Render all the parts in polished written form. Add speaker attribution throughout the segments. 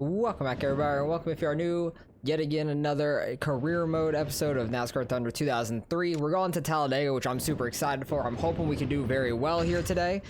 Speaker 1: Welcome back, everybody, and welcome if you are new. Yet again, another career mode episode of NASCAR Thunder 2003. We're going to Talladega, which I'm super excited for. I'm hoping we can do very well here today.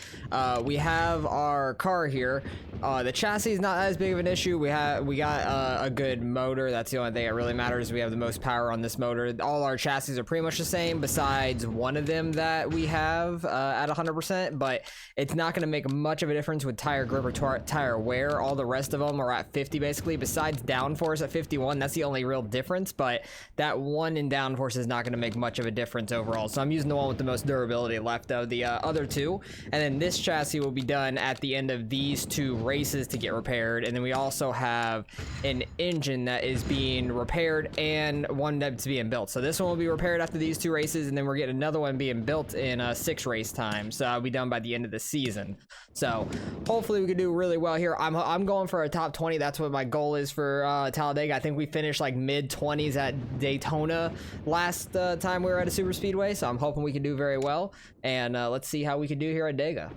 Speaker 1: We have our car here. The chassis is not as big of an issue. We got a good motor. That's the only thing that really matters. We have the most power on this motor. All our chassis are pretty much the same, besides one of them that we have at 100%. But it's not going to make much of a difference with tire grip or tire wear. All the rest of them are at 50 basically. Besides downforce at 51. That's the only real difference, but that one in downforce is not going to make much of a difference overall. So I'm using the one with the most durability left of the other two, and then this chassis will be done at the end of these two races to get repaired. And then we also have an engine that is being repaired and one that's being built. So this one will be repaired after these two races, and then we're getting another one being built in 6 race time. So I'll be done by the end of the season. So hopefully we can do really well here. I'm going for a top 20. That's what my goal is for Talladega. I think we finished like mid-20s at Daytona last time we were at a super speedway, so I'm hoping we can do very well. And let's see how we can do here at Dega.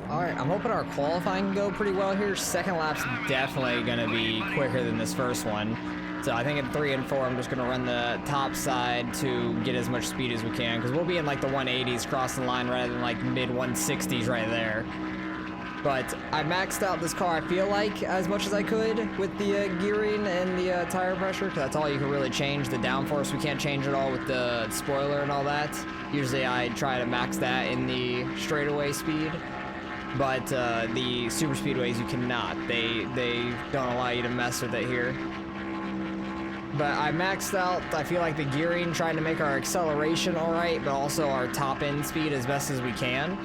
Speaker 1: Alright, I'm hoping our qualifying can go pretty well here. Second lap's definitely going to be quicker than this first one. So I think in 3 and 4, I'm just going to run the top side to get as much speed as we can, because we'll be in like the 180s crossing the line rather than like mid-160s right there. But I maxed out this car, I feel like, as much as I could with the gearing and the tire pressure, because that's all you can really change. The downforce, we can't change it all with the spoiler and all that. Usually I try to max that in the straightaway speed, but the super speedways you cannot. They don't allow you to mess with it here. But I maxed out, I feel like, the gearing, trying to make our acceleration alright, but also our top end speed as best as we can.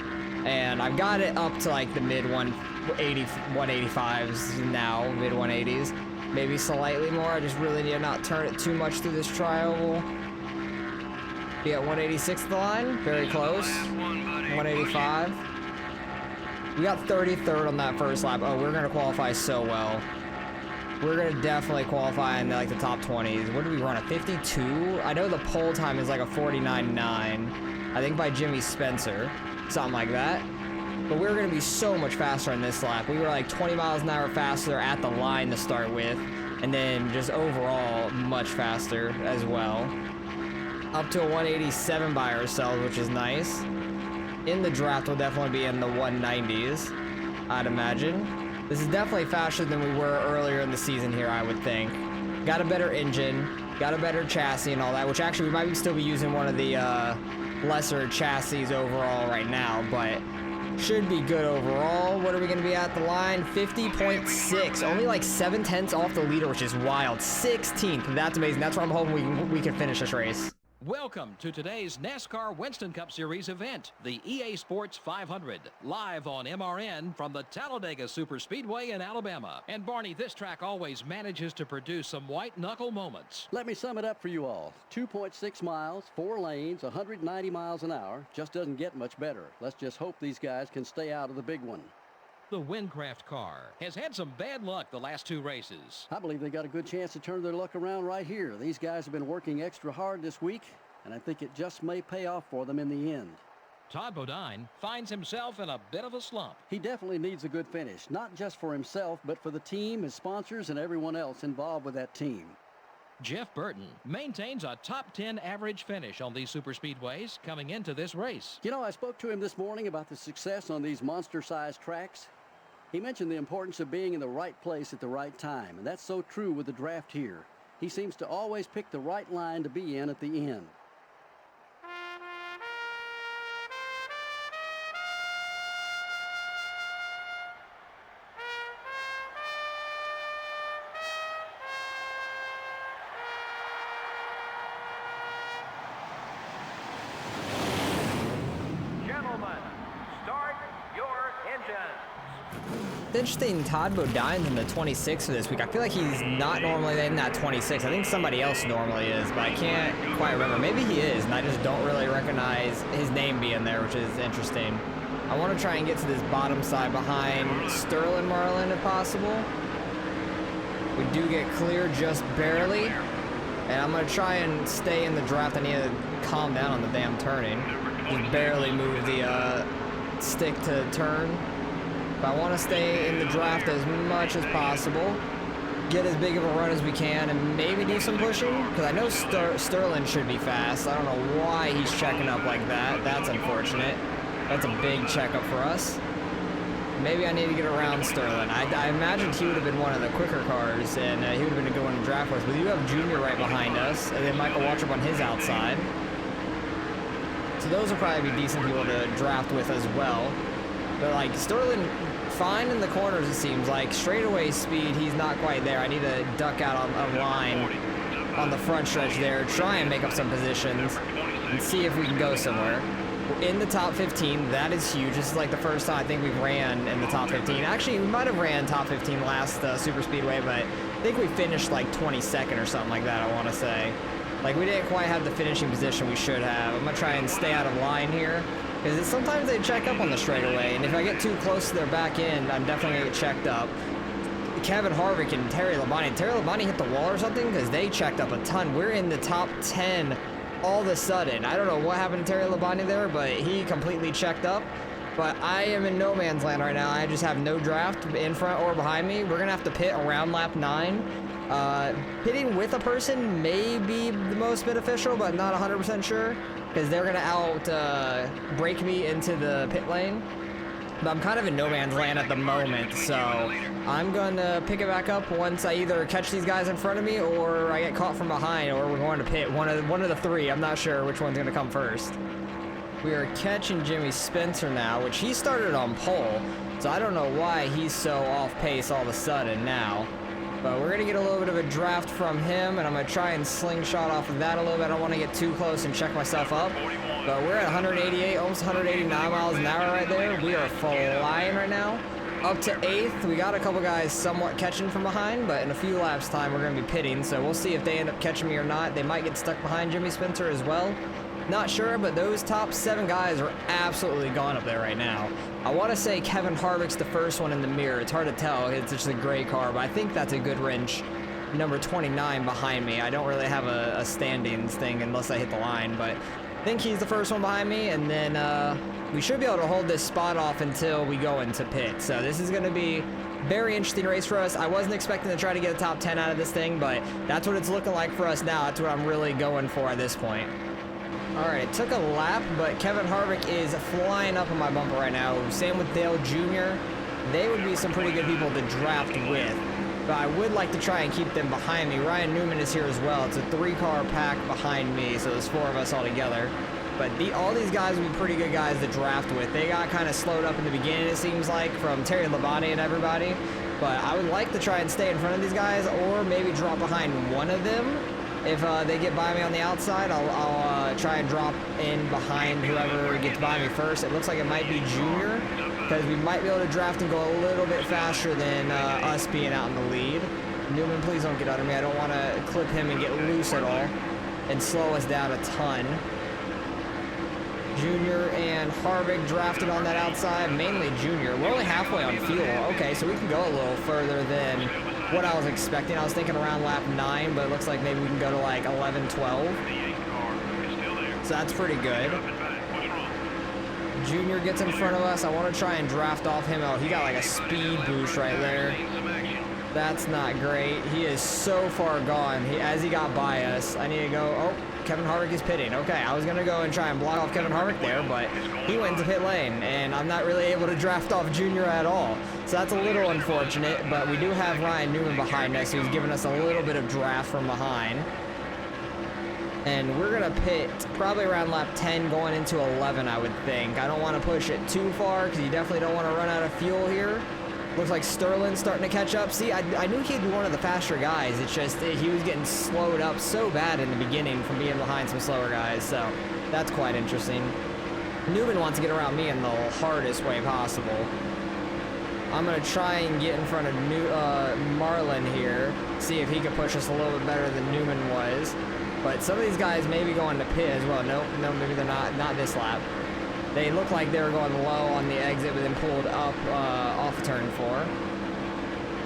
Speaker 1: And I've got it up to like the mid 185s now, mid 180s, maybe slightly more. I just really need to not turn it too much through this tri-oval. Be at 186 at the line, very close. 185. We got 33rd on that first lap. Oh, we're gonna qualify so well. We're gonna definitely qualify in like the top 20s. What did we run, a 52? I know the pole time is like a 49.9. I think by Jimmy Spencer. Something like that. But we're going to be so much faster on this lap. We were like 20 miles an hour faster at the line to start with, and then just overall much faster as well. Up to a 187 by ourselves, which is nice. In the draft, we'll definitely be in the 190s, I'd imagine. This is definitely faster than we were earlier in the season here, I would think. Got a better engine, got a better chassis and all that, which actually we might still be using one of the lesser chassis overall right now, but should be good overall. What are we going to be at the line? 50.6, only like 7/10 off the leader, which is wild. 16th, that's amazing. That's where I'm hoping we can finish this race.
Speaker 2: Welcome to today's NASCAR Winston Cup Series event, the EA Sports 500, live on MRN from the Talladega Superspeedway in Alabama. And Barney, this track always manages to produce some white-knuckle moments.
Speaker 3: Let me sum it up for you all. 2.6 miles, 4 lanes, 190 miles an hour. Just doesn't get much better. Let's just hope these guys can stay out of the big one.
Speaker 2: The Wincraft car has had some bad luck the last 2 races.
Speaker 3: I believe they got a good chance to turn their luck around right here. These guys have been working extra hard this week, and I think it just may pay off for them in the end.
Speaker 2: Todd Bodine finds himself in a bit of a slump.
Speaker 3: He definitely needs a good finish, not just for himself, but for the team, his sponsors, and everyone else involved with that team.
Speaker 2: Jeff Burton maintains a top 10 average finish on these superspeedways coming into this race.
Speaker 3: You know, I spoke to him this morning about the success on these monster-sized tracks. He mentioned the importance of being in the right place at the right time, and that's so true with the draft here. He seems to always pick the right line to be in at the end.
Speaker 4: Gentlemen, start your engines.
Speaker 1: It's interesting, Todd Bodine's in the 26 for this week. I feel like he's not normally in that 26. I think somebody else normally is, but I can't quite remember. Maybe he is, and I just don't really recognize his name being there, which is interesting. I want to try and get to this bottom side behind Sterling Marlin if possible. We do get clear just barely, and I'm going to try and stay in the draft. I need to calm down on the damn turning. Just barely move the stick to turn. But I want to stay in the draft as much as possible. get as big of a run as we can and maybe do some pushing, because I know Sterling should be fast. I don't know why he's checking up like that. That's unfortunate. That's a big checkup for us. Maybe I need to get around Sterling. I imagined he would have been one of the quicker cars, and he would have been a good one to draft with. But you have Junior right behind us, and then Michael Waltrip on his outside. So those will probably be decent people to draft with as well. But like Sterling, fine in the corners it seems like. Straightaway speed, he's not quite there. I need to duck out on a line on the front stretch there, try and make up some positions, and see if we can go somewhere. We're in the top 15, that is huge. This is like the first time I think we've ran in the top 15. Actually, we might have ran top 15 last Super Speedway, but I think we finished like 22nd or something like that, I want to say. Like, we didn't quite have the finishing position we should have. I'm going to try and stay out of line here, because sometimes they check up on the straightaway, and if I get too close to their back end, I'm definitely going to get checked up. Kevin Harvick and Terry Labonte. Terry Labonte hit the wall or something, because they checked up a ton. We're in the top 10 all of a sudden. I don't know what happened to Terry Labonte there, but he completely checked up. But I am in no man's land right now. I just have no draft in front or behind me. We're going to have to pit around lap 9. Pitting with a person may be the most beneficial, but not 100% sure, because they're going to break me into the pit lane. But I'm kind of in no man's land at the moment, so I'm going to pick it back up once I either catch these guys in front of me or I get caught from behind, or we're going to pit. One of the three. I'm not sure which one's going to come first. We are catching Jimmy Spencer now, which he started on pole, so I don't know why he's so off pace all of a sudden now. But we're going to get a little bit of a draft from him, and I'm going to try and slingshot off of that a little bit. I don't want to get too close and check myself up. But we're at 188, almost 189 miles an hour right there. We are flying right now. Up to 8th. We got a couple guys somewhat catching from behind, but in a few laps time, we're going to be pitting. So we'll see if they end up catching me or not. They might get stuck behind Jimmy Spencer as well. Not sure, but those top 7 guys are absolutely gone up there right now. I want to say Kevin Harvick's the first one in the mirror. It's hard to tell. It's just a gray car, but I think that's a good wrench. Number 29 behind me. I don't really have a standings thing unless I hit the line, but I think he's the first one behind me, and then we should be able to hold this spot off until we go into pit. So this is going to be a very interesting race for us. I wasn't expecting to try to get a top 10 out of this thing, but that's what it's looking like for us now. That's what I'm really going for at this point. All right, it took a lap, but Kevin Harvick is flying up on my bumper right now. Same with Dale Jr. They would be some pretty good people to draft with, but I would like to try and keep them behind me. Ryan Newman is here as well. It's a 3-car pack behind me, so there's 4 of us all together. But all these guys would be pretty good guys to draft with. They got kind of slowed up in the beginning, it seems like, from Terry Labonte and everybody. But I would like to try and stay in front of these guys, or maybe drop behind one of them. If they get by me on the outside, I'll try and drop in behind whoever gets by me first. It looks like it might be Junior, because we might be able to draft and go a little bit faster than us being out in the lead. Newman, please don't get under me. I don't want to clip him and get loose at all and slow us down a ton. Junior and Harvick drafted on that outside, mainly Junior. We're only halfway on fuel. Okay, so we can go a little further than what I was expecting. I was thinking around lap 9, but it looks like maybe we can go to like 11, 12. So that's pretty good. Junior gets in front of us. I want to try and draft off him. Oh, he got like a speed boost right there. That's not great. He is so far gone. As he got by us, I need to go. Oh, Kevin Harvick is pitting. Okay, I was going to go and try and block off Kevin Harvick there, but he went to pit lane, and I'm not really able to draft off Junior at all. So that's a little unfortunate, but we do have Ryan Newman behind us, who's giving us a little bit of draft from behind. And we're going to pit probably around lap 10 going into 11, I would think. I don't want to push it too far, because you definitely don't want to run out of fuel here. Looks like Sterling's starting to catch up. See, I knew he'd be one of the faster guys. It's just he was getting slowed up so bad in the beginning from being behind some slower guys. So that's quite interesting. Newman wants to get around me in the hardest way possible. I'm going to try and get in front of Marlin here. See if he can push us a little bit better than Newman was. But some of these guys may be going to pit as well. No, maybe they're not. Not this lap. They look like they were going low on the exit, but then pulled up off turn 4.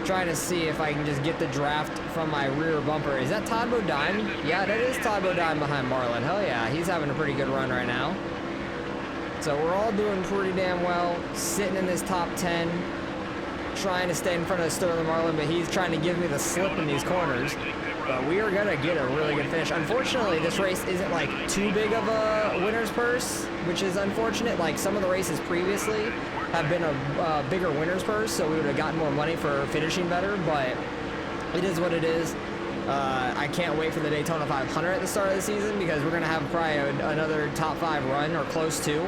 Speaker 1: Trying to see if I can just get the draft from my rear bumper. Is that Todd Bodine? Yeah, that is Todd Bodine behind Marlin. Hell yeah, he's having a pretty good run right now. So we're all doing pretty damn well, sitting in this top 10. trying to stay in front of Sterling Marlin, but he's trying to give me the slip in these corners. But we are going to get a really good finish. Unfortunately, this race isn't like too big of a winner's purse, which is unfortunate. Like some of the races previously have been a bigger winner's purse, so we would have gotten more money for finishing better, but it is what it is. I can't wait for the Daytona 500 at the start of the season because we're going to have probably another top 5 run or close to,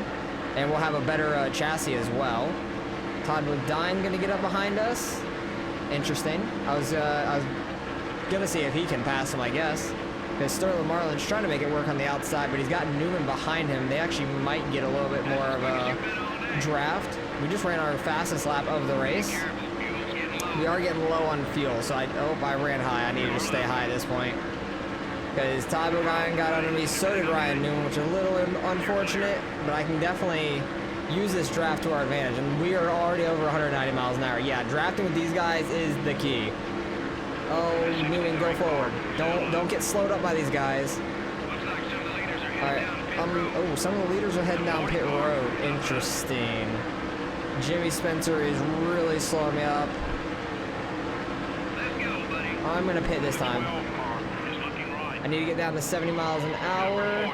Speaker 1: and we'll have a better chassis as well. Todd Bodine going to get up behind us. Interesting. I was gonna see if he can pass him, I guess, because Sterling Marlin's trying to make it work on the outside, but he's got Newman behind him. They actually might get a little bit more of a draft. We just ran our fastest lap of the race. We are getting low on fuel, so I ran high. I need to stay high at this point because Todd Bodine got under me, so did Ryan Newman, which is a little unfortunate, but I can definitely use this draft to our advantage, and we are already over 190 miles an hour. Yeah, drafting with these guys is the key. Oh, Newman, go forward. Don't get slowed up by these guys. All right. Oh, some of the leaders are heading down pit road. Interesting. Jimmy Spencer is really slowing me up. I'm gonna pit this time. I need to get down to 70 miles an hour.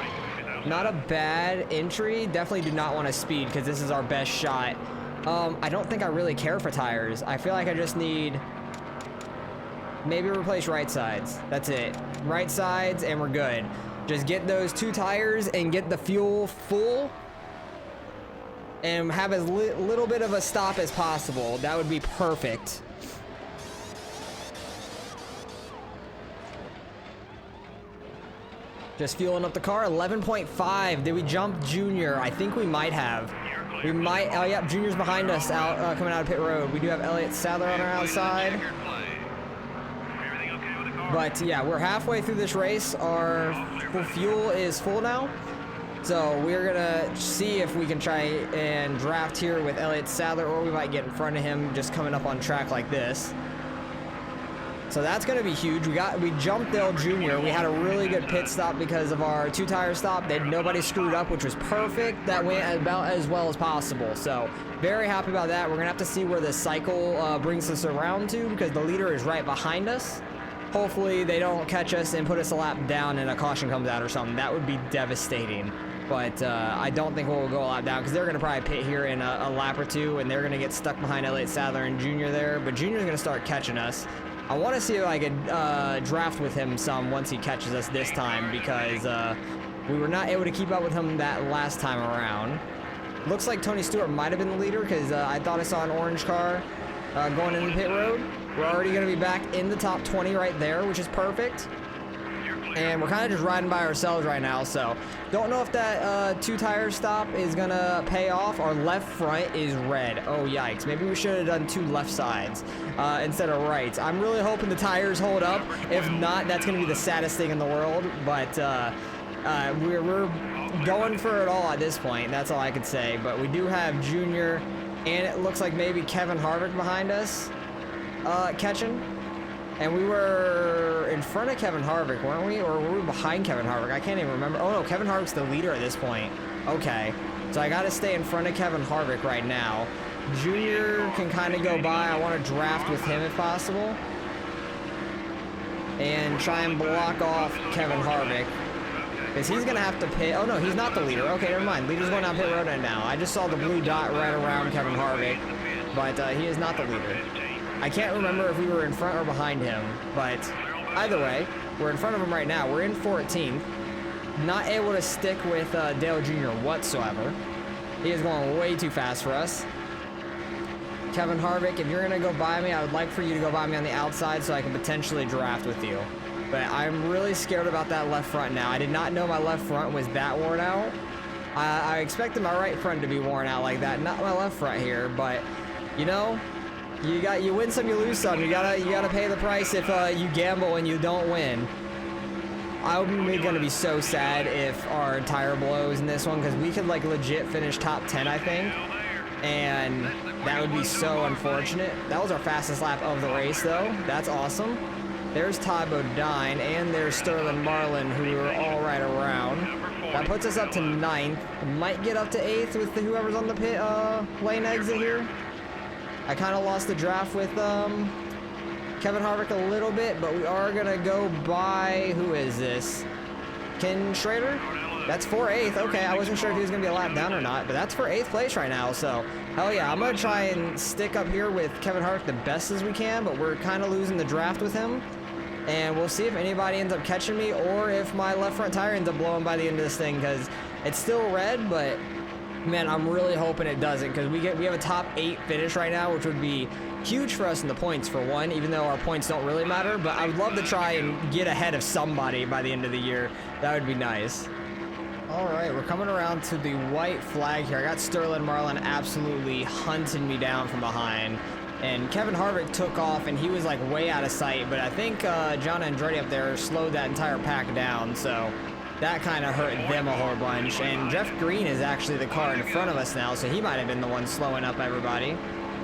Speaker 1: Not a bad entry. Definitely do not want to speed because this is our best shot. I don't think I really care for tires. I feel like I just need maybe replace right sides. That's it. Right sides and we're good. Just get those 2 tires and get the fuel full and have as little bit of a stop as possible. That would be perfect. Just fueling up the car. 11.5. Did we jump Junior? I think we might have. We might. Oh, yeah. Junior's behind us out coming out of pit road. We do have Elliott Sadler on our outside. But yeah, we're halfway through this race. Our fuel is full now. So we're gonna see if we can try and draft here with Elliott Sadler, or we might get in front of him just coming up on track like this. So that's gonna be huge. We jumped Dale Jr. We had a really good pit stop because of our 2 tire stop. Nobody screwed up, which was perfect. That went about as well as possible. So very happy about that. We're gonna have to see where this cycle brings us around to because the leader is right behind us. Hopefully they don't catch us and put us a lap down and a caution comes out or something. That would be devastating. But I don't think we'll go a lap down because they're going to probably pit here in a lap or 2, and they're going to get stuck behind Elliott Sadler and Junior there. But Junior's going to start catching us. I want to see if I could draft with him some once he catches us this time because we were not able to keep up with him that last time around. Looks like Tony Stewart might have been the leader because I thought I saw an orange car going in the pit road. We're already going to be back in the top 20 right there, which is perfect. And we're kind of just riding by ourselves right now, so don't know if that 2 tire stop is going to pay off. Our left front is red. Oh, yikes. Maybe we should have done 2 left sides instead of rights. I'm really hoping the tires hold up. If not, that's going to be the saddest thing in the world. But we're going for it all at this point. That's all I could say. But we do have Junior, and it looks like maybe Kevin Harvick behind us. Catching, and we were in front of Kevin Harvick, weren't we? Or were we behind Kevin Harvick? I can't even remember. Oh no, Kevin Harvick's the leader at this point. Okay, so I got to stay in front of Kevin Harvick right now. Junior can kind of go by. I want to draft with him if possible and try and block off Kevin Harvick because he's gonna have to pit. Oh no, he's not the leader. Okay, never mind. Leader's going down pit road right now. I just saw the blue dot right around Kevin Harvick, but he is not the leader. I can't remember if we were in front or behind him, but either way, we're in front of him right now. We're in 14th. Not able to stick with Dale Jr. whatsoever. He is going way too fast for us. Kevin Harvick, if you're going to go by me, I would like for you to go by me on the outside so I can potentially draft with you. But I'm really scared about that left front now. I did not know my left front was that worn out. I expected my right front to be worn out like that, not my left front here, but you know, you win some, you lose some. You gotta pay the price if you gamble and you don't win. I'm gonna be so sad if our tire blows in this one because we could like legit finish top 10, I think, and that would be so unfortunate. That was our fastest lap of the race, though. That's awesome. There's Todd Bodine and there's Sterling Marlin, who are all right around. That puts us up to 9th. Might get up to 8th with whoever's on the pit lane exit here. I kind of lost the draft with Kevin Harvick a little bit, but we are gonna go by, who is this? Ken Schrader? That's for 8th. Okay, I wasn't sure if he was gonna be a lap down or not, but that's for 8th place right now. So hell yeah, I'm gonna try and stick up here with Kevin Harvick the best as we can, but we're kind of losing the draft with him. And we'll see if anybody ends up catching me or if my left front tire ends up blowing by the end of this thing, because it's still red, but man, I'm really hoping it doesn't, because we have a top 8 finish right now, which would be huge for us in the points for one, even though our points don't really matter. But I would love to try and get ahead of somebody by the end of the year. That would be nice. All right, we're coming around to the white flag here. I got Sterling Marlin absolutely hunting me down from behind. And Kevin Harvick took off, and he was like way out of sight. But I think John Andretti up there slowed that entire pack down. So that kind of hurt them a whole bunch. And Jeff Green is actually the car in front of us now, so he might have been the one slowing up everybody.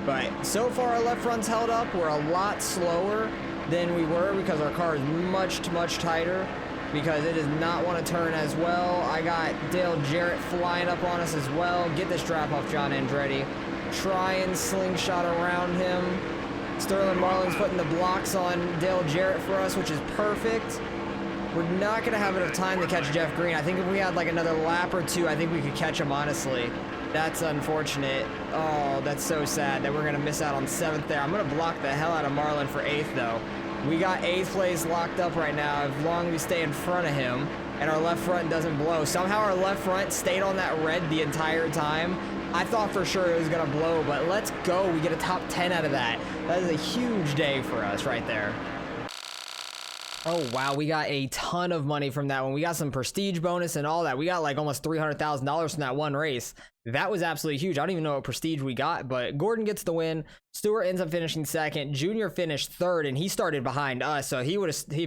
Speaker 1: But so far, our left front's held up. We're a lot slower than we were because our car is much, much tighter, because it does not want to turn as well. I got Dale Jarrett flying up on us as well. Get this drop off John Andretti. Try and slingshot around him. Sterling Marlin's putting the blocks on Dale Jarrett for us, which is perfect. We're not going to have enough time to catch Jeff Green. I think if we had like another lap or two, I think we could catch him, honestly. That's unfortunate. Oh, that's so sad that we're going to miss out on 7th there. I'm going to block the hell out of Marlin for 8th, though. We got 8th place locked up right now, as long as we stay in front of him and our left front doesn't blow. Somehow our left front stayed on that red the entire time. I thought for sure it was going to blow, but let's go. We get a top 10 out of that. That is a huge day for us right there. Oh, wow, we got a ton of money from that one. We got some prestige bonus and all that. We got like almost $300,000 from that one race. That was absolutely huge. I don't even know what prestige we got, but Gordon gets the win. Stewart ends up finishing 2nd. Junior finished 3rd, and he started behind us, so if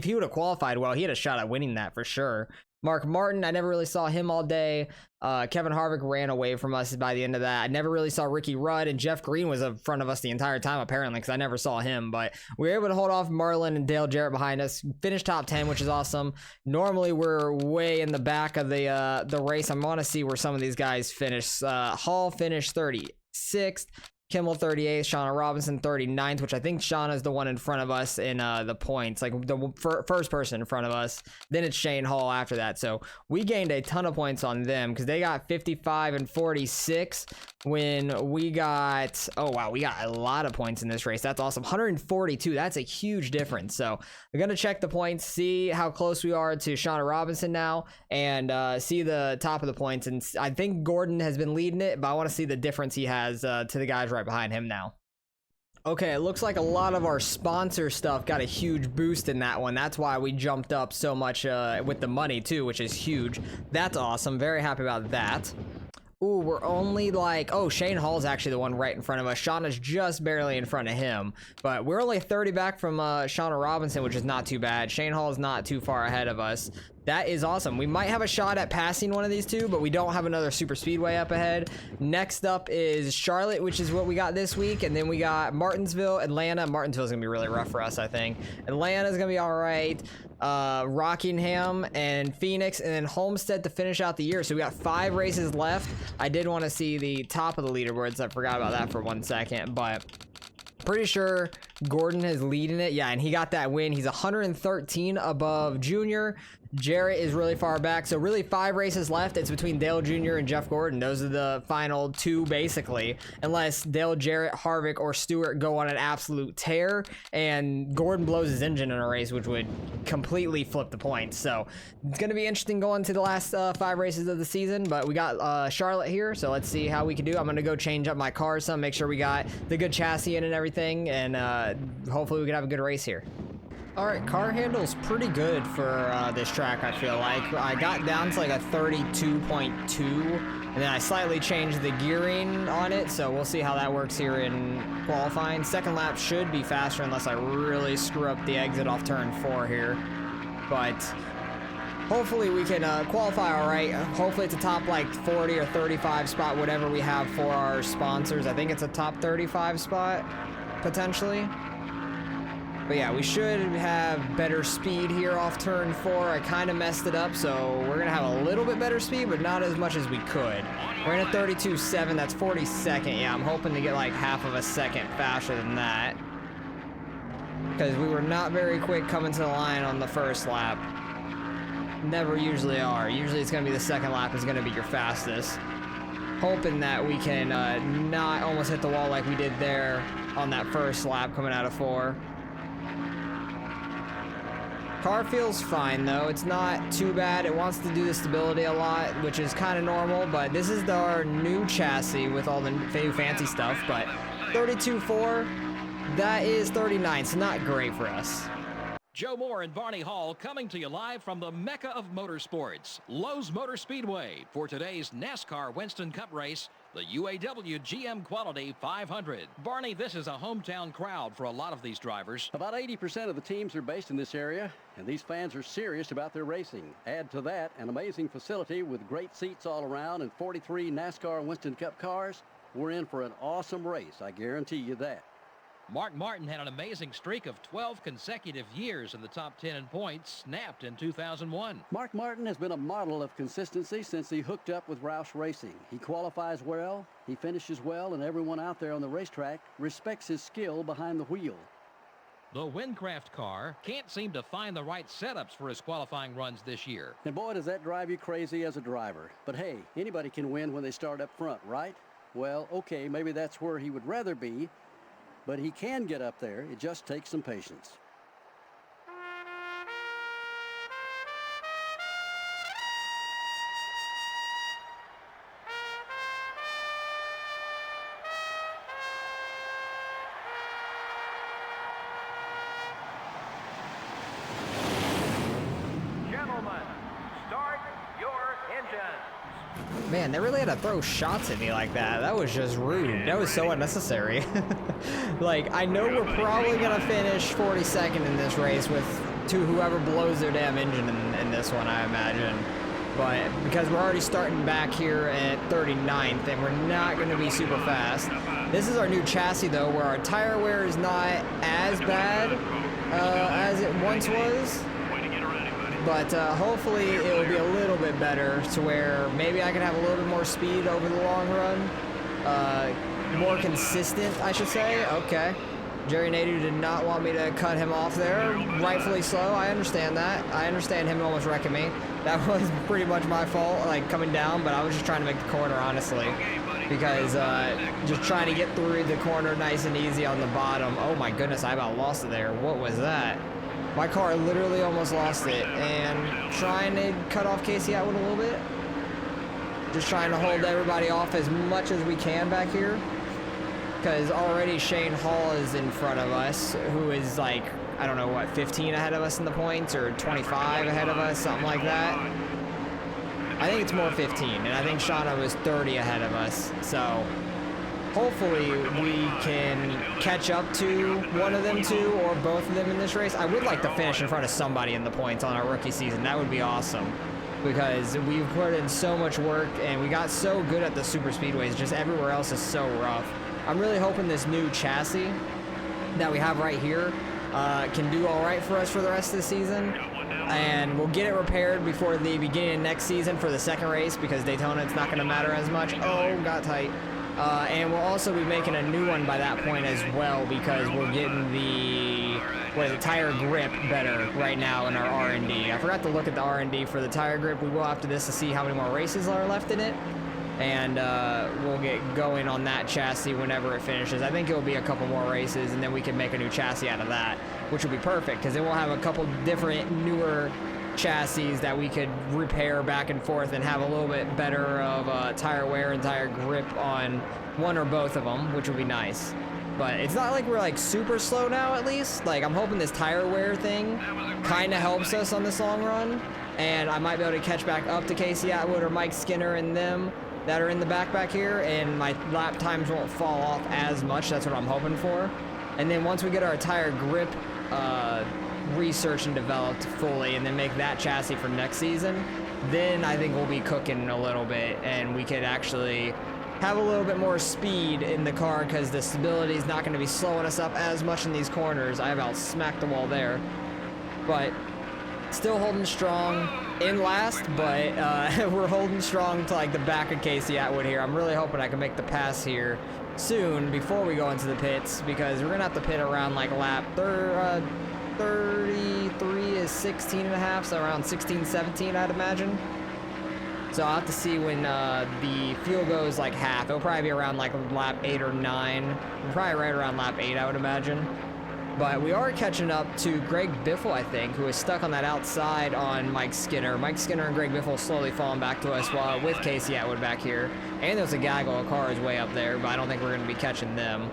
Speaker 1: he would have qualified well, he had a shot at winning that for sure. Mark Martin, I never really saw him all day. Kevin Harvick ran away from us by the end of that. I never really saw Ricky Rudd, and Jeff Green was in front of us the entire time, apparently, because I never saw him. But we were able to hold off Marlin and Dale Jarrett behind us. Finished top 10, which is awesome. Normally, we're way in the back of the race. I want to see where some of these guys finish. Hall finished 36th. Kimmel 38th, Shauna Robinson 39th, which I think Shauna's the one in front of us in the points, like the first person in front of us. Then it's Shane Hall after that. So we gained a ton of points on them because they got 55 and 46 when we got, oh wow, we got a lot of points in this race. That's awesome. 142. That's a huge difference. So we're going to check the points, see how close we are to Shauna Robinson now, and see the top of the points. And I think Gordon has been leading it, but I want to see the difference he has to the guys right behind him now. Okay, it looks like a lot of our sponsor stuff got a huge boost in that one. That's why we jumped up so much with the money too, which is huge. That's awesome. Very happy about that. Ooh, we're only like, oh, Shane Hall's actually the one right in front of us. Shauna's just barely in front of him, but we're only 30 back from Shauna Robinson, which is not too bad. Shane Hall is not too far ahead of us. That is awesome. We might have a shot at passing one of these two, but we don't have another super speedway up ahead. Next up is Charlotte, which is what we got this week, and then we got Martinsville, Atlanta. Martinsville's gonna be really rough for us, I think. Atlanta's gonna be all right. Rockingham and Phoenix, and then Homestead to finish out the year. So we got 5 races left. I did want to see the top of the leaderboards. I forgot about that for 1 second, but pretty sure Gordon is leading it. Yeah, and he got that win. He's 113 above Junior. Jarrett is really far back. So really 5 races left. It's between Dale Jr. and Jeff Gordon. Those are the final 2 basically, unless Dale Jarrett, Harvick, or Stewart go on an absolute tear and Gordon blows his engine in a race, which would completely flip the points. So it's going to be interesting going to the last 5 races of the season, but we got Charlotte here, so let's see how we can do. I'm going to go change up my car some, make sure we got the good chassis in and everything, and hopefully we can have a good race here. Alright, car handle's pretty good for this track, I feel like. I got down to like a 32.2, and then I slightly changed the gearing on it, so we'll see how that works here in qualifying. Second lap should be faster unless I really screw up the exit off turn 4 here. But hopefully we can qualify alright. Hopefully it's a top like 40 or 35 spot, whatever we have for our sponsors. I think it's a top 35 spot, potentially. But yeah, we should have better speed here off turn 4. I kind of messed it up, so we're going to have a little bit better speed, but not as much as we could. We're in a 32.7, that's 42nd. Yeah, I'm hoping to get like half of a second faster than that. Because we were not very quick coming to the line on the first lap. Never usually are. Usually it's going to be the second lap is going to be your fastest. Hoping that we can not almost hit the wall like we did there on that first lap coming out of 4. Car feels fine though, it's not too bad. It wants to do the stability a lot, which is kind of normal, but this is our new chassis with all the new fancy stuff, but 32.4, that is 39, so not great for us.
Speaker 2: Joe Moore and Barney Hall coming to you live from the Mecca of Motorsports, Lowe's Motor Speedway, for today's NASCAR Winston Cup race, the UAW GM Quality 500. Barney, this is a hometown crowd for a lot of these drivers.
Speaker 3: About 80% of the teams are based in this area, and these fans are serious about their racing. Add to that an amazing facility with great seats all around and 43 NASCAR Winston Cup cars. We're in for an awesome race, I guarantee you that.
Speaker 2: Mark Martin had an amazing streak of 12 consecutive years in the top 10 in points, snapped in 2001.
Speaker 3: Mark Martin has been a model of consistency since he hooked up with Roush Racing. He qualifies well, he finishes well, and everyone out there on the racetrack respects his skill behind the wheel.
Speaker 2: The Windcraft car can't seem to find the right setups for his qualifying runs this year.
Speaker 3: And boy, does that drive you crazy as a driver. But hey, anybody can win when they start up front, right? Well, okay, maybe that's where he would rather be, but he can get up there. It just takes some patience.
Speaker 4: Gentlemen, start your engines.
Speaker 1: Man, they really had to throw shots at me like that. That was just rude. That was so unnecessary. Like, I know we're probably going to finish 42nd in this race with whoever blows their damn engine in this one, I imagine. But because we're already starting back here at 39th, and we're not going to be super fast. This is our new chassis, though, where our tire wear is not as bad as it once was. But hopefully it will be a little bit better to where maybe I can have a little bit more speed over the long run. More consistent, I should say. Okay. Jerry Nadeau did not want me to cut him off there. Rightfully so. I understand that. I understand him almost wrecking me. That was pretty much my fault, like coming down, but I was just trying to make the corner, honestly. Because just trying to get through the corner nice and easy on the bottom. Oh my goodness, I about lost it there. What was that? My car literally almost lost it, and trying to cut off Casey Atwood a little bit. Just trying to hold everybody off as much as we can back here. Because already Shane Hall is in front of us, who is like, I don't know what, 15 ahead of us in the points, or 25 ahead of us, something like that. I think it's more 15, and I think Shauna was 30 ahead of us, so hopefully we can catch up to one of them two or both of them in this race. I would like to finish in front of somebody in the points on our rookie season. That would be awesome, because we've put in so much work and we got so good at the super speedways. Just everywhere else is so rough. I'm really hoping this new chassis that we have right here can do all right for us for the rest of the season. And we'll get it repaired before the beginning of next season for the second race, because Daytona, it's not going to matter as much. Oh, got tight. And we'll also be making a new one by that point as well, because we're getting the tire grip better right now in our R&D. I forgot to look at the R&D for the tire grip. We will after this to see how many more races are left in it. And we'll get going on that chassis whenever it finishes. I think it will be a couple more races, and then we can make a new chassis out of that, which will be perfect, because then we'll have a couple different newer chassis that we could repair back and forth and have a little bit better of tire wear and tire grip on one or both of them, which would be nice. But it's not like we're like super slow now, at least. Like, I'm hoping this tire wear thing kind of helps us on this long run, and I might be able to catch back up to Casey Atwood or Mike Skinner and them that are in the back here, and my lap times won't fall off as much. That's what I'm hoping for. And then once we get our tire grip researched and developed fully, and then make that chassis for next season, then I think we'll be cooking a little bit, and we could actually have a little bit more speed in the car because the stability is not going to be slowing us up as much in these corners. I about smacked the wall there, but still holding strong in last, but we're holding strong to like the back of Casey Atwood here. I'm really hoping I can make the pass here soon before we go into the pits, because we're gonna have to pit around like lap 33 is 16 and a half, so around 16, 17 I'd imagine. So I'll have to see when the fuel goes like half. It'll probably be around like lap 8 or 9. Probably right around lap 8, I would imagine. But we are catching up to Greg Biffle, I think, who is stuck on that outside on Mike Skinner. Mike Skinner and Greg Biffle slowly falling back to us while with Casey Atwood back here. And there's a gaggle of cars way up there, but I don't think we're going to be catching them.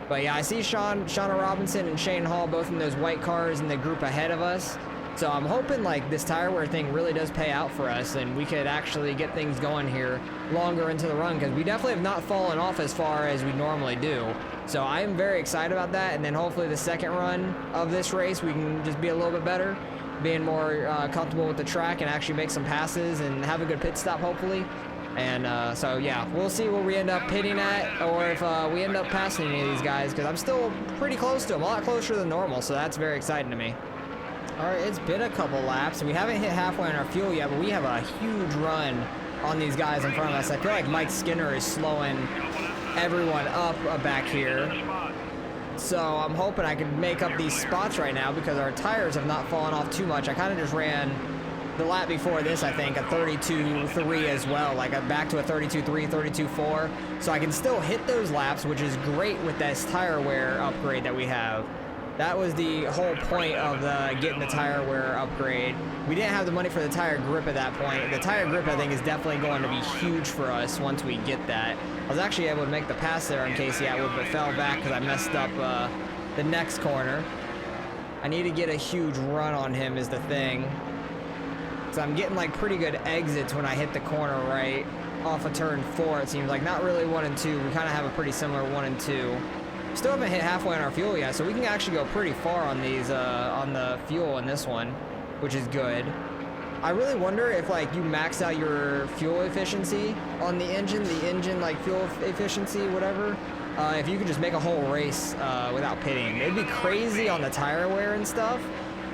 Speaker 1: But yeah, I see Shauna Robinson and Shane Hall both in those white cars in the group ahead of us. So I'm hoping like this tire wear thing really does pay out for us and we could actually get things going here longer into the run, because we definitely have not fallen off as far as we normally do. So I am very excited about that, and then hopefully the second run of this race we can just be a little bit better, being more comfortable with the track and actually make some passes and have a good pit stop hopefully. And so yeah, we'll see where we end up pitting at, or if we end up passing any of these guys, because I'm still pretty close to them, a lot closer than normal, so that's very exciting to me. All right, it's been a couple laps. We haven't hit halfway on our fuel yet, but we have a huge run on these guys in front of us. I feel like Mike Skinner is slowing everyone up back here. So I'm hoping I can make up these spots right now because our tires have not fallen off too much. I kind of just ran the lap before this, I think, a 32.3 as well, like back to a 32.3, 32.4. So I can still hit those laps, which is great with this tire wear upgrade that we have. That was the whole point of getting the tire wear upgrade. We didn't have the money for the tire grip at that point. The tire grip, I think, is definitely going to be huge for us once we get that. I was actually able to make the pass there on Casey Atwood, but fell back because I messed up the next corner. I need to get a huge run on him is the thing. So I'm getting like pretty good exits when I hit the corner right off of turn 4. It seems like not really 1 and 2. We kind of have a pretty similar 1 and 2. Still haven't hit halfway on our fuel yet, so we can actually go pretty far on these on the fuel in this one, which is good. I really wonder if like you max out your fuel efficiency on the engine like fuel efficiency, whatever, if you could just make a whole race without pitting. It'd be crazy on the tire wear and stuff,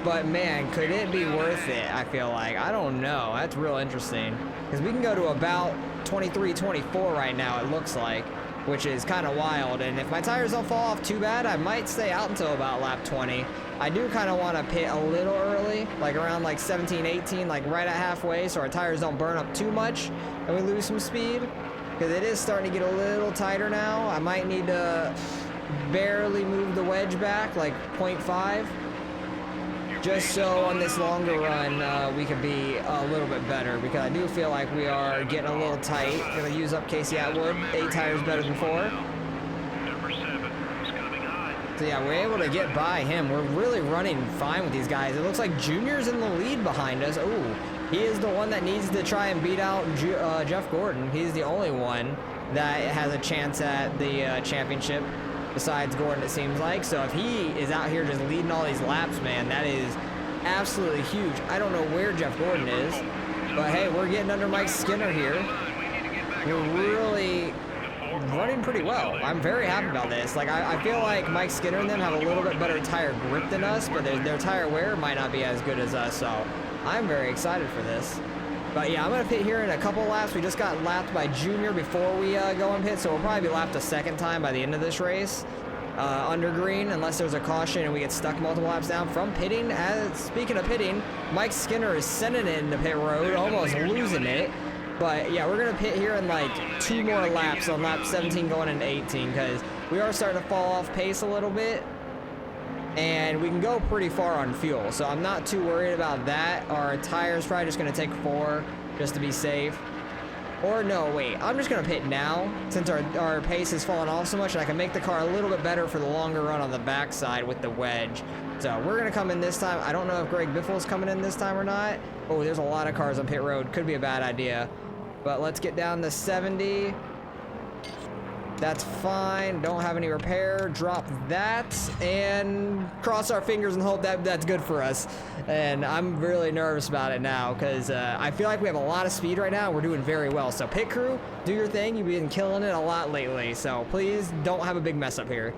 Speaker 1: but man, could it be worth it? I feel like, I don't know, that's real interesting, because we can go to about 23, 24 right now, it looks like, which is kind of wild. And if my tires don't fall off too bad, I might stay out until about lap 20. I do kind of want to pit a little early, like around like 17, 18, like right at halfway, so our tires don't burn up too much and we lose some speed, because it is starting to get a little tighter now. I might need to barely move the wedge back, like 0.5, just so on this longer run we could be a little bit better, because I do feel like we are getting a little tight. Gonna use up Casey Atwood, 8 tires better than 4. So yeah, we're able to get by him. We're really running fine with these guys. It looks like Junior's in the lead behind us. Ooh, he is the one that needs to try and beat out Jeff Gordon. He's the only one that has a chance at the championship besides Gordon, it seems like. So if he is out here just leading all these laps, man, that is absolutely huge. I don't know where Jeff Gordon is, but hey, we're getting under Mike Skinner here. We're really running pretty well. I'm very happy about this. Like, I feel like Mike Skinner and them have a little bit better tire grip than us, but their tire wear might not be as good as us, so I'm very excited for this. But yeah, I'm going to pit here in a couple laps. We just got lapped by Junior before we go and pit, so we'll probably be lapped a second time by the end of this race. Under green, unless there's a caution and we get stuck multiple laps down from pitting. Speaking of pitting, Mike Skinner is sending it into pit road, almost losing it. But yeah, we're going to pit here in like 2 more laps on lap 17 going into 18, because we are starting to fall off pace a little bit. And we can go pretty far on fuel, so I'm not too worried about that. Our tire's probably just going to take 4 just to be safe. Or no, wait, I'm just going to pit now since our pace has fallen off so much, and I can make the car a little bit better for the longer run on the backside with the wedge. So we're going to come in this time. I don't know if Greg Biffle is coming in this time or not. Oh, there's a lot of cars on pit road. Could be a bad idea. But let's get down to 70. That's fine. Don't have any repair. Drop that and cross our fingers and hope that that's good for us. And I'm really nervous about it now because I feel like we have a lot of speed right now. We're doing very well. So pit crew, do your thing. You've been killing it a lot lately. So please don't have a big mess up here.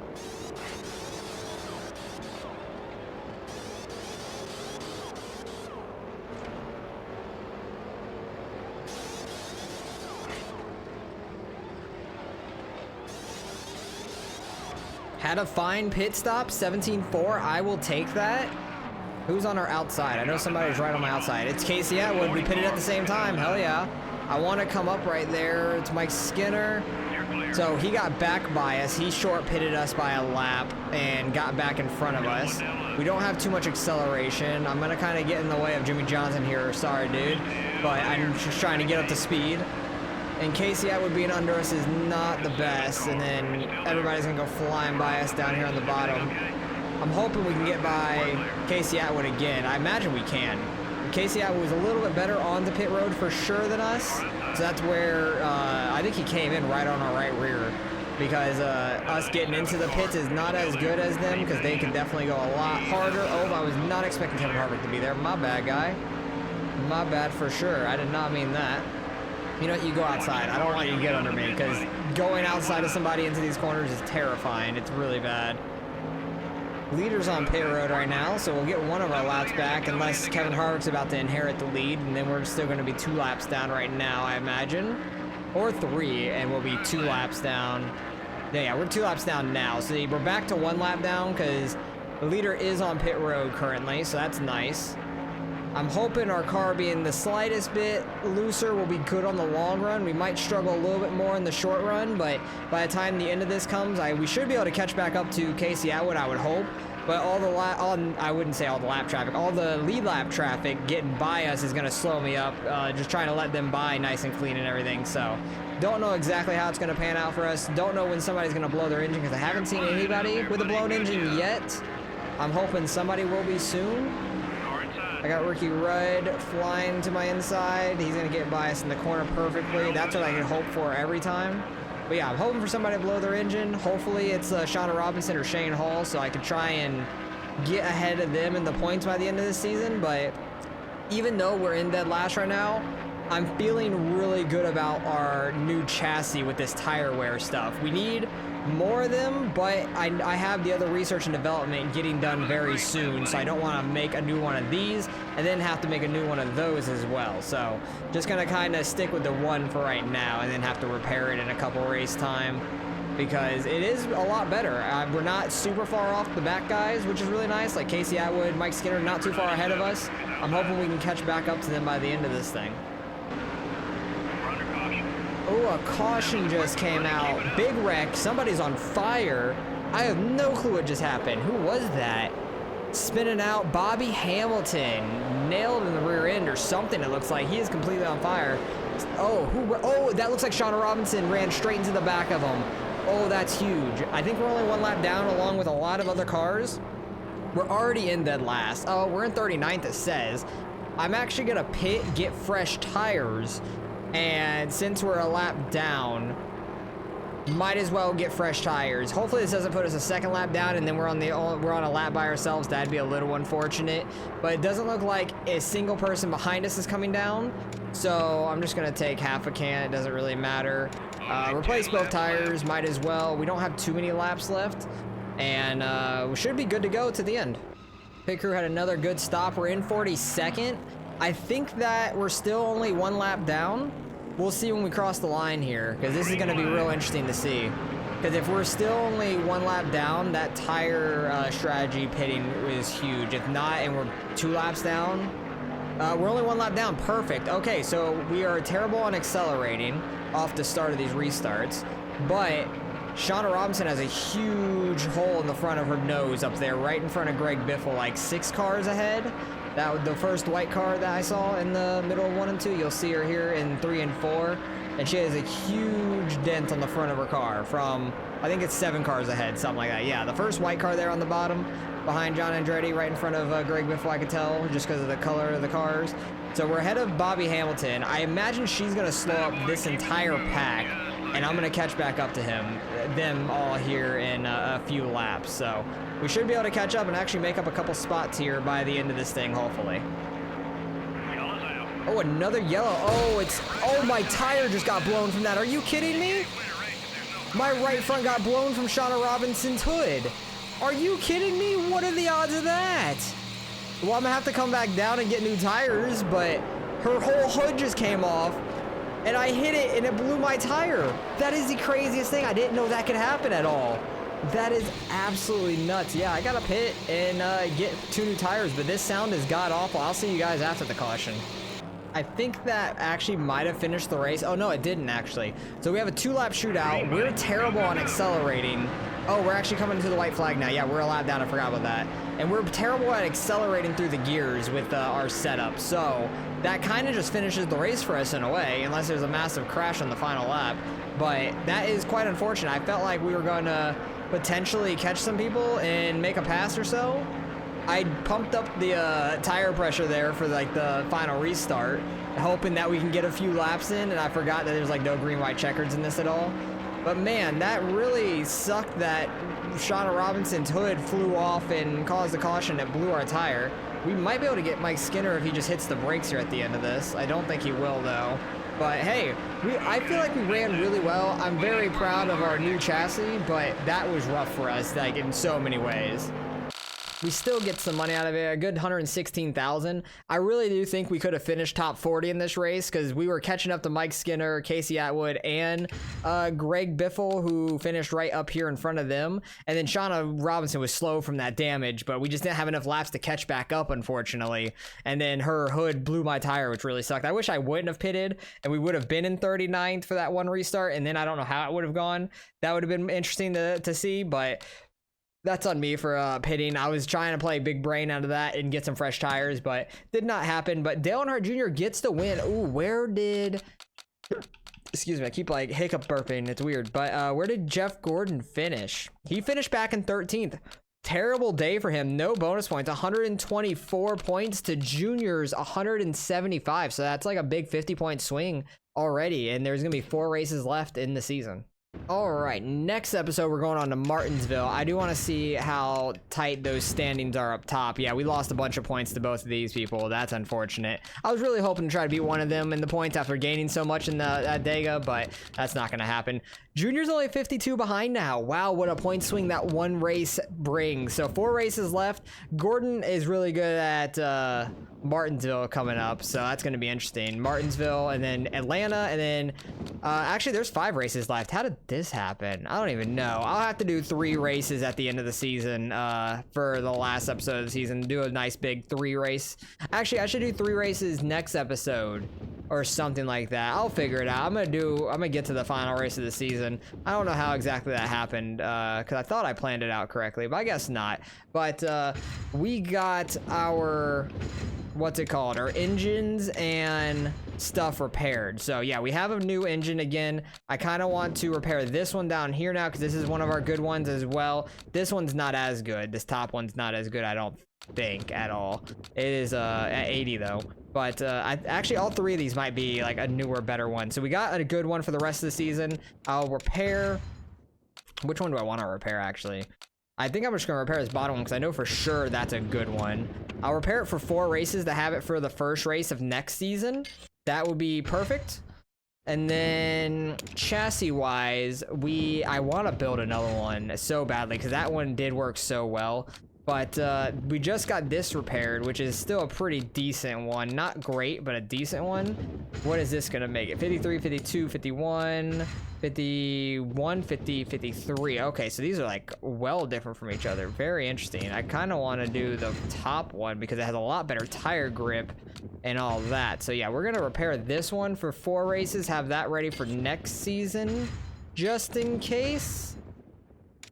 Speaker 1: Had a fine pit stop, 17.4. I will take that. Who's on our outside? I know somebody's right on my outside. It's Casey Atwood. We pitted at the same time. Hell yeah. I want to come up right there. It's Mike Skinner. So he got back by us. He short pitted us by a lap and got back in front of us. We don't have too much acceleration. I'm going to kind of get in the way of Jimmy Johnson here. Sorry, dude. But I'm just trying to get up to speed. And Casey Atwood being under us is not the best, and then everybody's gonna go flying by us down here on the bottom. I'm hoping we can get by Casey Atwood again. I imagine we can. Casey Atwood was a little bit better on the pit road for sure than us, so that's where I think he came in right on our right rear, because us getting into the pits is not as good as them, because they can definitely go a lot harder. Oh, I was not expecting Kevin Harvick to be there. My bad, guy. My bad for sure. I did not mean that. You know what, you go outside. I don't want you to get under me, because going outside of somebody into these corners is terrifying. It's really bad. Leader's on pit road right now, so we'll get one of our laps back, unless Kevin Harvick's about to inherit the lead, and then we're still going to be 2 laps down right now, I imagine. Or 3, and we'll be 2 laps down. Yeah, we're 2 laps down now. So we're back to 1 lap down, because the leader is on pit road currently, so that's nice. I'm hoping our car being the slightest bit looser will be good on the long run. We might struggle a little bit more in the short run, but by the time the end of this comes, we should be able to catch back up to Casey Atwood, I would hope. But I wouldn't say all the lap traffic, all the lead lap traffic getting by us is going to slow me up, just trying to let them by nice and clean and everything. So don't know exactly how it's going to pan out for us. Don't know when somebody's going to blow their engine, because I haven't seen anybody with a blown engine yet. I'm hoping somebody will be soon. I got Ricky Rudd flying to my inside. He's going to get by us in the corner perfectly. That's what I can hope for every time. But yeah, I'm hoping for somebody to blow their engine. Hopefully it's Shauna Robinson or Shane Hall, so I can try and get ahead of them in the points by the end of the season. But even though we're in dead last right now, I'm feeling really good about our new chassis with this tire wear stuff. We need more of them, but I have the other research and development getting done very soon, so I don't want to make a new one of these and then have to make a new one of those as well. So just gonna kind of stick with the one for right now and then have to repair it in a couple race time, because it is a lot better. We're not super far off the back guys, which is really nice. Like Casey Atwood, Mike Skinner, not too far ahead of us. I'm hoping we can catch back up to them by the end of this thing. Oh, a caution just came out. Big wreck. Somebody's on fire. I have no clue what just happened. Who was that? Spinning out. Bobby Hamilton. Nailed in the rear end or something, it looks like. He is completely on fire. Oh, that looks like Shauna Robinson ran straight into the back of him. Oh, that's huge. I think we're only 1 lap down along with a lot of other cars. We're already in dead last. Oh, we're in 39th, it says. I'm actually going to pit, get fresh tires. And since we're a lap down, might as well get fresh tires. Hopefully this doesn't put us a 2nd lap down and then we're on a lap by ourselves. That'd be a little unfortunate. But it doesn't look like a single person behind us is coming down. So I'm just gonna take half a can. It doesn't really matter. Replace both tires, might as well. We don't have too many laps left, and we should be good to go to the end. Pit crew had another good stop. We're in 42nd. I think that we're still only 1 lap down. We'll see when we cross the line here, because this is going to be real interesting to see. Because if we're still only 1 lap down, that tire strategy pitting is huge. If not, and we're 2 laps down, we're only 1 lap down. Perfect. Okay, so we are terrible on accelerating off the start of these restarts, but Shauna Robinson has a huge hole in the front of her nose up there, right in front of Greg Biffle, like 6 cars ahead. That was the first white car that I saw in the middle of 1 and 2. You'll see her here in 3 and 4. And she has a huge dent on the front of her car from, I think it's 7 cars ahead, something like that. Yeah, the first white car there on the bottom, behind John Andretti, right in front of Greg Biffle, I could tell, just because of the color of the cars. So we're ahead of Bobby Hamilton. I imagine she's going to slow up this entire pack. and I'm gonna catch back up to them all here in a few laps. So we should be able to catch up and actually make up a couple spots here by the end of this thing, hopefully. Oh, another yellow. Oh, my tire just got blown from that. Are you kidding me? My right front got blown from Shauna Robinson's hood. Are you kidding me? What are the odds of that? Well, I'm gonna have to come back down and get new tires, but her whole hood just came off and I hit it and it blew my tire. That is the craziest thing. I didn't know that could happen at all. That is absolutely nuts. Yeah, I gotta pit and get 2 new tires, but this sound is god awful. I'll see you guys after the caution. I think that actually might have finished the race. Oh no, it didn't actually. So we have a 2-lap shootout. We're terrible on accelerating. Oh, we're actually coming to the white flag now. Yeah, we're a lap down. I forgot about that. And we're terrible at accelerating through the gears with our setup. So that kind of just finishes the race for us in a way, unless there's a massive crash on the final lap. But that is quite unfortunate. I felt like we were going to potentially catch some people and make a pass or so. I pumped up the tire pressure there for like the final restart, hoping that we can get a few laps in, and I forgot that there's like no green white checkers in this at all. But man, that really sucked that Shauna Robinson's hood flew off and caused a caution that blew our tire. We might be able to get Mike Skinner if he just hits the brakes here at the end of this. I don't think he will though. But hey, I feel like we ran really well. I'm very proud of our new chassis, but that was rough for us, like in so many ways. We still get some money out of it, a good 116,000. I really do think we could have finished top 40 in this race because we were catching up to Mike Skinner, Casey Atwood, and Greg Biffle, who finished right up here in front of them. And then Shauna Robinson was slow from that damage, but we just didn't have enough laps to catch back up, unfortunately. And then her hood blew my tire, which really sucked. I wish I wouldn't have pitted, and we would have been in 39th for that one restart, and then I don't know how it would have gone. That would have been interesting to see, but that's on me for pitting. I was trying to play big brain out of that and get some fresh tires, but did not happen. But Dale Earnhardt Jr. gets the win. Ooh, where did... Excuse me, I keep like hiccup burping. It's weird. But where did Jeff Gordon finish? He finished back in 13th. Terrible day for him. No bonus points. 124 points to Junior's 175. So that's like a big 50-point swing already. And there's going to be 4 races left in the season. All right, next episode we're going on to Martinsville. I do want to see how tight those standings are up top. Yeah, we lost a bunch of points to both of these people. That's unfortunate. I was really hoping to try to beat one of them in the points after gaining so much in the Dega, but that's not going to happen. Junior's only 52 behind now. Wow, what a point swing that one race brings. So 4 races left. Gordon is really good at Martinsville coming up, so that's going to be interesting. Martinsville, and then Atlanta, and then actually there's 5 races left. How did this happen? I don't even know. I'll have to do 3 races at the end of the season for the last episode of the season. Do a nice big 3 race. Actually, I should do 3 races next episode or something like that. I'll figure it out. I'm gonna get to the final race of the season. I don't know how exactly that happened because I thought I planned it out correctly, but I guess not. But we got our what's it called, our engines and stuff repaired. So yeah, we have a new engine again. I kind of want to repair this one down here now because this is one of our good ones as well. This one's not as good. This top one's not as good, I don't think, at all. It is at 80 though, but actually all 3 of these might be like a newer, better one. So we got a good one for the rest of the season. I'll repair, which one do I want to repair actually? I think I'm just gonna repair this bottom one because I know for sure that's a good one. I'll repair it for 4 races to have it for the first race of next season. That would be perfect. And then chassis wise, I want to build another one so badly because that one did work so well. But we just got this repaired, which is still a pretty decent one. Not great, but a decent one. What is this gonna make it? 53, 52, 51, 51, 50, 53. Okay, so these are like well different from each other. Very interesting. I kind of want to do the top one because it has a lot better tire grip and all that. So yeah, we're gonna repair this one for 4 races, have that ready for next season, just in case.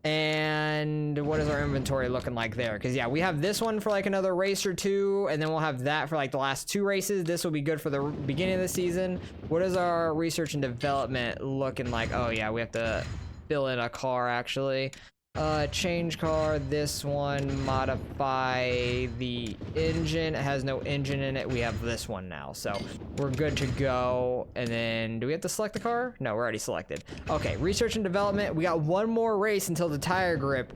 Speaker 1: And what is our inventory looking like there? Because yeah, we have this one for like another race or 2, and then we'll have that for like the last 2 races. This will be good for the beginning of the season. What is our research and development looking like? Oh yeah, we have to fill in a car actually. Change car, this one, modify the engine. It has no engine in it. We have this one now, so we're good to go. And then do we have to select the car? No, we're already selected. Okay, research and development. We got one more race until the tire grip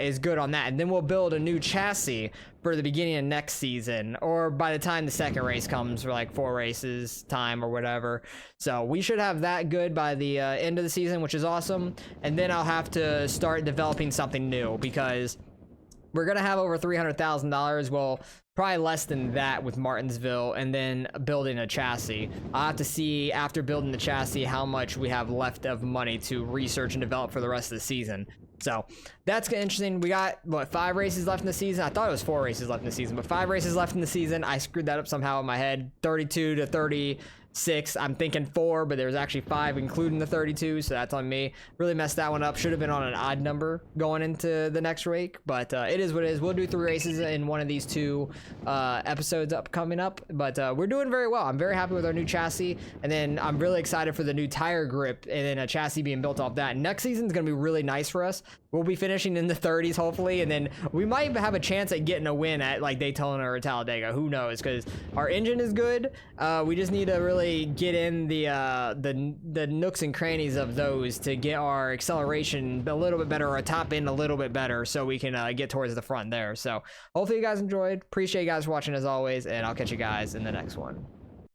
Speaker 1: is good on that, and then we'll build a new chassis for the beginning of next season, or by the time the second race comes, for like 4 races time or whatever. So we should have that good by the end of the season, which is awesome. And then I'll have to start developing something new, because we're gonna have over $300,000. Well, probably less than that with Martinsville, and then building a chassis. I'll have to see after building the chassis how much we have left of money to research and develop for the rest of the season. So that's interesting. We got, what, 5 races left in the season? I thought it was 4 races left in the season, but 5 races left in the season. I screwed that up somehow in my head. 32 to 36. I'm thinking 4, but there's actually 5 including the 32, so that's on me. Really messed that one up. Should have been on an odd number going into the next week, but it is what it is. We'll do 3 races in one of these 2 episodes coming up, but we're doing very well. I'm very happy with our new chassis, and then I'm really excited for the new tire grip and then a chassis being built off that. Next season is going to be really nice for us. We'll be finishing in the 30s hopefully, and then we might have a chance at getting a win at like Daytona or Talladega. Who knows? Because our engine is good. We just need to really get in the nooks and crannies of those to get our acceleration a little bit better, or a top end a little bit better, so we can get towards the front there. So hopefully you guys enjoyed. Appreciate you guys watching as always, and I'll catch you guys in the next one.